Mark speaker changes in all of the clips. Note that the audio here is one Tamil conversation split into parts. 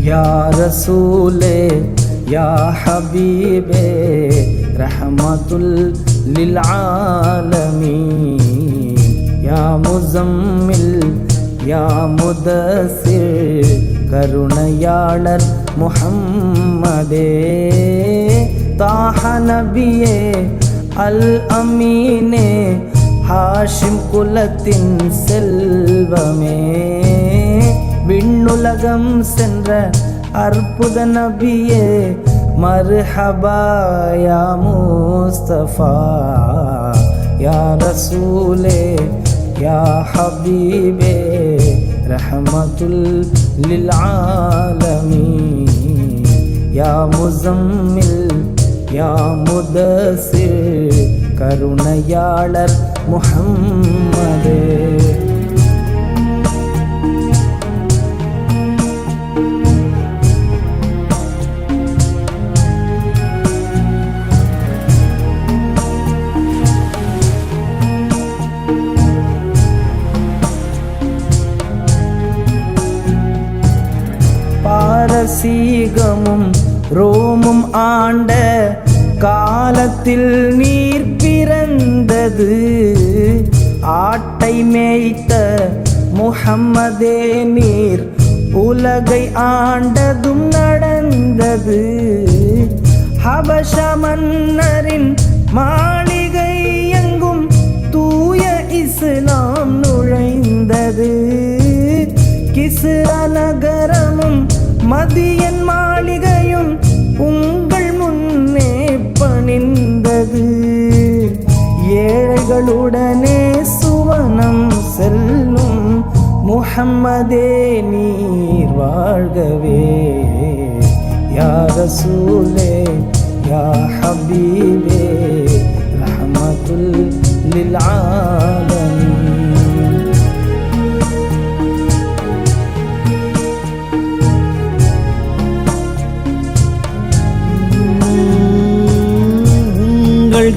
Speaker 1: या रसूले या हबीबे रहमतुल लिल आलमीन या मुज़म्मिल या मुदस्सिर करुणयाளர் முஹம்மதே தாஹ நபியே அல் அமீனே ஹாஷிம் குலத்தின் செல்வமே விண்ணுலகம் சென்ற அற்புத நபியே மர்ஹபா யா முஸ்தஃபா யா ரசூலே யா ஹபீபே ரஹமத்துல் லில் ஆலமீன் யா முஸம்மில் யா முதஸ்ஸிர் கருணையாளர் முஹம்மதே பாரசீகமும் ரோமும் ஆண்ட காலத்தில் நீர் பிறந்தது ஆட்டை மேய்த்த முஹம்மதே நீர் உலகை ஆண்டதும் நடந்தது ஹபஷ மன்னரின் மாளிகை எங்கும் தூய இஸ்லாம் நுழைந்தது கிஸ்ரா நகரமும் மதியன் மாளிகையும் உங்கள் முன்னே பணிந்தது ஏழைகளுடனே சுவனம் செல்லும் முஹம்மதே நீர் வாழ்கவே யா ரசூலே யா ஹபீபே ரஹமத்துல் லில் ஆலமீன்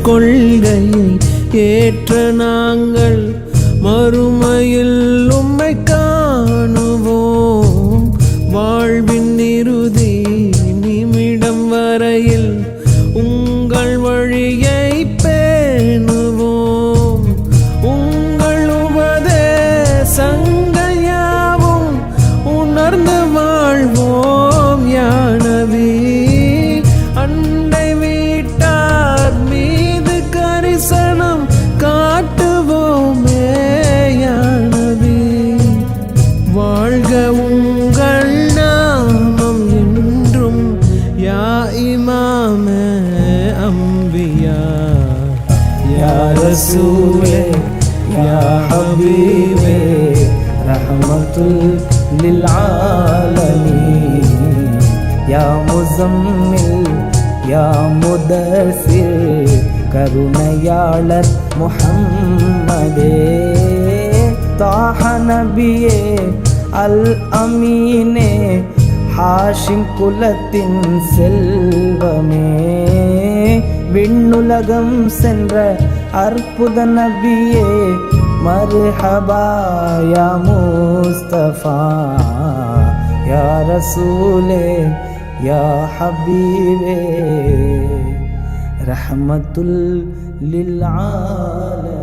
Speaker 2: கொள்கையை ஏற்ற நாங்கள் மறுமையில் உம்மை காணுவோம் வாழ்வின் இறுதி நிமிடம் வரையில் உங்கள் வழியை பேணுவோம் உங்கள் உபதேசங்கள் யாவும் உணர்ந்து வாழ்வோம் யா நபி அண்டை வீட்டார் மீது கரிசனம் காட்டுவோமே யா நபி வாழ்க உங்கள் நாமம் என்றும் யா இமாமே அம்பியா
Speaker 1: யா ரசூலே யா ஹபீபே ரஹமத்துல் லில் ஆலமீன் யா முஸம்மில் யா முதஸ்ஸிர் கருணையாளர் முஹம்மதே தாஹ நபியே அல் அமீனே ஹாஷிம் குலத்தின் செல்வமே விண்ணுலகம் சென்ற அற்புத நபியே மர்ஹபா யா முஸ்தஃபா யா ரசூலே யா ஹபீபே ரஹமத்துல் லில் ஆலமீன்